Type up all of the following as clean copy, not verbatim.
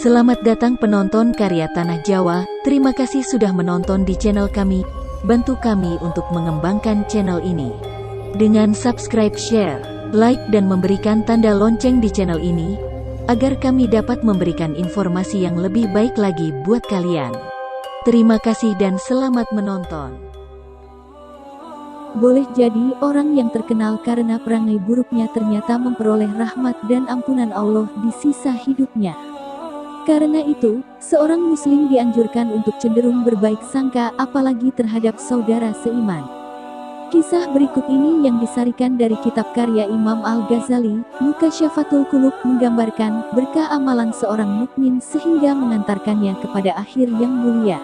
Selamat datang penonton karya Tanah Jawa, terima kasih sudah menonton di channel kami, bantu kami untuk mengembangkan channel ini. Dengan subscribe, share, like dan memberikan tanda lonceng di channel ini, agar kami dapat memberikan informasi yang lebih baik lagi buat kalian. Terima kasih dan selamat menonton. Boleh jadi orang yang terkenal karena perangai buruknya ternyata memperoleh rahmat dan ampunan Allah di sisa hidupnya. Karena itu, seorang muslim dianjurkan untuk cenderung berbaik sangka apalagi terhadap saudara seiman. Kisah berikut ini yang disarikan dari kitab karya Imam Al-Ghazali, Mukasyafatul Qulub, menggambarkan berkah amalan seorang mukmin sehingga mengantarkannya kepada akhir yang mulia.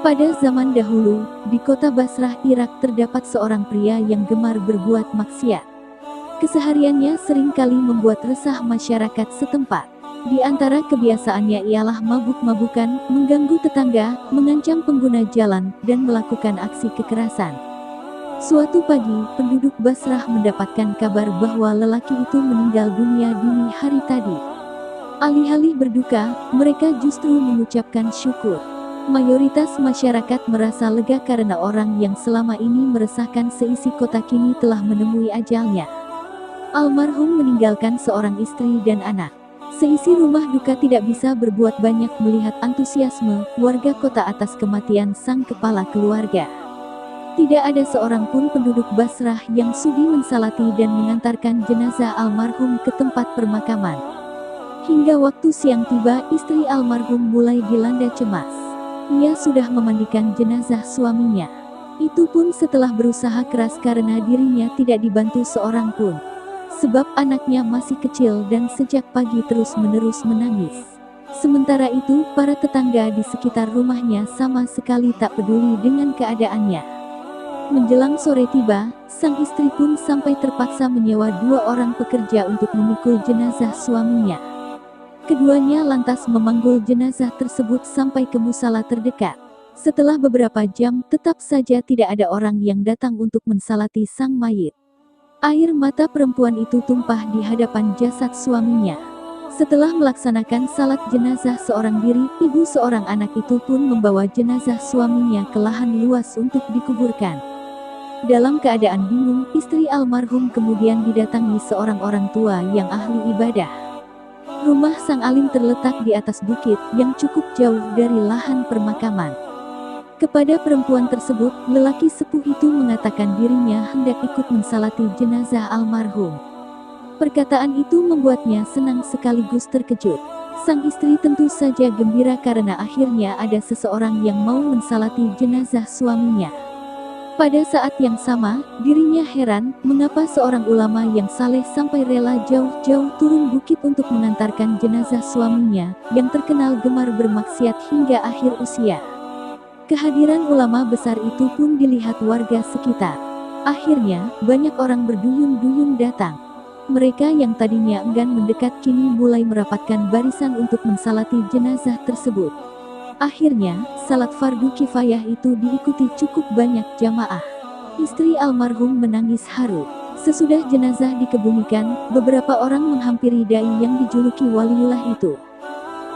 Pada zaman dahulu, di kota Basrah, Irak terdapat seorang pria yang gemar berbuat maksiat. Kesehariannya seringkali membuat resah masyarakat setempat. Di antara kebiasaannya ialah mabuk-mabukan, mengganggu tetangga, mengancam pengguna jalan, dan melakukan aksi kekerasan. Suatu pagi, penduduk Basrah mendapatkan kabar bahwa lelaki itu meninggal dunia dini hari tadi. Alih-alih berduka, mereka justru mengucapkan syukur. Mayoritas masyarakat merasa lega karena orang yang selama ini meresahkan seisi kota kini telah menemui ajalnya. Almarhum meninggalkan seorang istri dan anak. Seisi rumah duka tidak bisa berbuat banyak melihat antusiasme warga kota atas kematian sang kepala keluarga. Tidak ada seorang pun penduduk Basrah yang sudi mensalati dan mengantarkan jenazah almarhum ke tempat pemakaman. Hingga waktu siang tiba, istri almarhum mulai dilanda cemas. Ia sudah memandikan jenazah suaminya. Itu pun setelah berusaha keras karena dirinya tidak dibantu seorang pun. Sebab anaknya masih kecil dan sejak pagi terus-menerus menangis. Sementara itu, para tetangga di sekitar rumahnya sama sekali tak peduli dengan keadaannya. Menjelang sore tiba, sang istri pun sampai terpaksa menyewa 2 orang pekerja untuk memikul jenazah suaminya. Keduanya lantas memanggul jenazah tersebut sampai ke musala terdekat. Setelah beberapa jam, tetap saja tidak ada orang yang datang untuk mensalati sang mayit. Air mata perempuan itu tumpah di hadapan jasad suaminya. Setelah melaksanakan salat jenazah seorang diri, ibu seorang anak itu pun membawa jenazah suaminya ke lahan luas untuk dikuburkan. Dalam keadaan bingung, istri almarhum kemudian didatangi seorang orang tua yang ahli ibadah. Rumah sang alim terletak di atas bukit yang cukup jauh dari lahan permakaman. Kepada perempuan tersebut, lelaki sepuh itu mengatakan dirinya hendak ikut mensalati jenazah almarhum. Perkataan itu membuatnya senang sekaligus terkejut. Sang istri tentu saja gembira karena akhirnya ada seseorang yang mau mensalati jenazah suaminya. Pada saat yang sama, dirinya heran, mengapa seorang ulama yang saleh sampai rela jauh-jauh turun bukit untuk mengantarkan jenazah suaminya, yang terkenal gemar bermaksiat hingga akhir usia. Kehadiran ulama besar itu pun dilihat warga sekitar. Akhirnya, banyak orang berduyun-duyun datang. Mereka yang tadinya enggan mendekat kini mulai merapatkan barisan untuk mensalati jenazah tersebut. Akhirnya, salat fardu kifayah itu diikuti cukup banyak jamaah. Istri almarhum menangis haru. Sesudah jenazah dikebumikan, beberapa orang menghampiri dai yang dijuluki waliullah itu.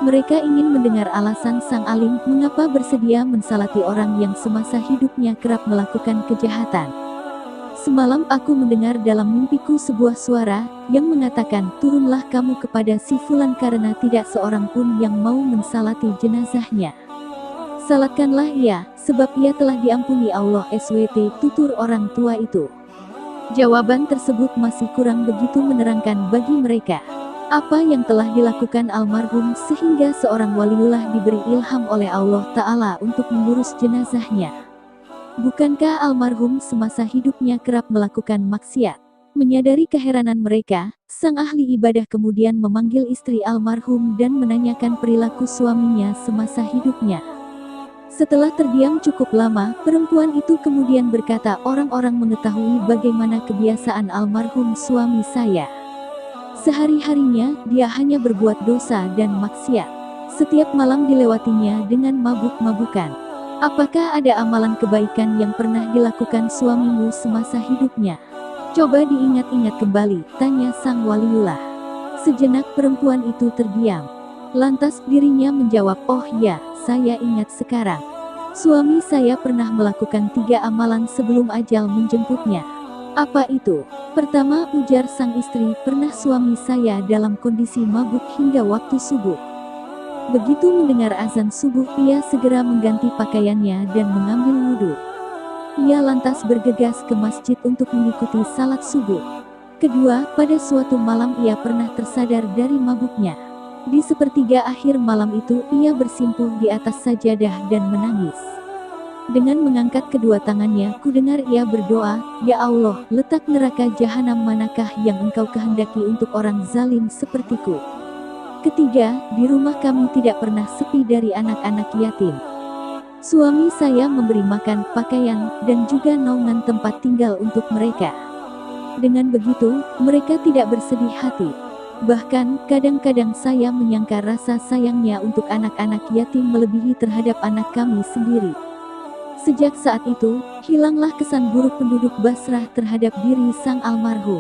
Mereka ingin mendengar alasan sang alim mengapa bersedia mensalati orang yang semasa hidupnya kerap melakukan kejahatan. Semalam aku mendengar dalam mimpiku sebuah suara yang mengatakan, turunlah kamu kepada si fulan karena tidak seorang pun yang mau mensalati jenazahnya. Salatkanlah ia, sebab ia telah diampuni Allah SWT, tutur orang tua itu. Jawaban tersebut masih kurang begitu menerangkan bagi mereka apa yang telah dilakukan almarhum sehingga seorang waliullah diberi ilham oleh Allah Ta'ala untuk mengurus jenazahnya. Bukankah almarhum semasa hidupnya kerap melakukan maksiat? Menyadari keheranan mereka, sang ahli ibadah kemudian memanggil istri almarhum dan menanyakan perilaku suaminya semasa hidupnya. Setelah terdiam cukup lama, perempuan itu kemudian berkata, orang-orang mengetahui bagaimana kebiasaan almarhum suami saya. Sehari-harinya, dia hanya berbuat dosa dan maksiat. Setiap malam dilewatinya dengan mabuk-mabukan. Apakah ada amalan kebaikan yang pernah dilakukan suamimu semasa hidupnya? Coba diingat-ingat kembali, tanya sang waliullah. Sejenak perempuan itu terdiam. Lantas dirinya menjawab, "Oh ya, saya ingat sekarang. Suami saya pernah melakukan 3 amalan sebelum ajal menjemputnya." "Apa itu?" "Pertama," ujar sang istri, "pernah suami saya dalam kondisi mabuk hingga waktu subuh. Begitu mendengar azan subuh, ia segera mengganti pakaiannya dan mengambil wudhu. Ia lantas bergegas ke masjid untuk mengikuti salat subuh. Kedua, pada suatu malam ia pernah tersadar dari mabuknya. Di sepertiga akhir malam itu, ia bersimpuh di atas sajadah dan menangis. Dengan mengangkat kedua tangannya, kudengar ia berdoa, 'Ya Allah, letak neraka jahanam manakah yang Engkau kehendaki untuk orang zalim sepertiku?' Ketiga, di rumah kami tidak pernah sepi dari anak-anak yatim. Suami saya memberi makan, pakaian, dan juga naungan tempat tinggal untuk mereka. Dengan begitu, mereka tidak bersedih hati. Bahkan, kadang-kadang saya menyangka rasa sayangnya untuk anak-anak yatim melebihi terhadap anak kami sendiri." Sejak saat itu, hilanglah kesan buruk penduduk Basrah terhadap diri sang almarhum.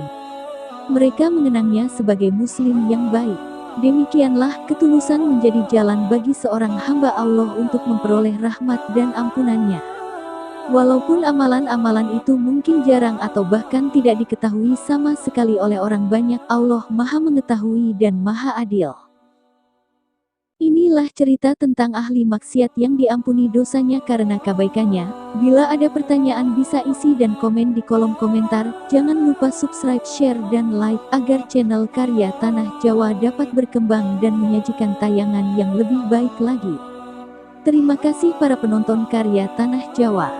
Mereka mengenangnya sebagai muslim yang baik. Demikianlah ketulusan menjadi jalan bagi seorang hamba Allah untuk memperoleh rahmat dan ampunannya. Walaupun amalan-amalan itu mungkin jarang atau bahkan tidak diketahui sama sekali oleh orang banyak, Allah Maha Mengetahui dan Maha Adil. Inilah cerita tentang ahli maksiat yang diampuni dosanya karena kebaikannya. Bila ada pertanyaan bisa isi dan komen di kolom komentar. Jangan lupa subscribe, share, dan like agar channel Karya Tanah Jawa dapat berkembang dan menyajikan tayangan yang lebih baik lagi. Terima kasih para penonton Karya Tanah Jawa.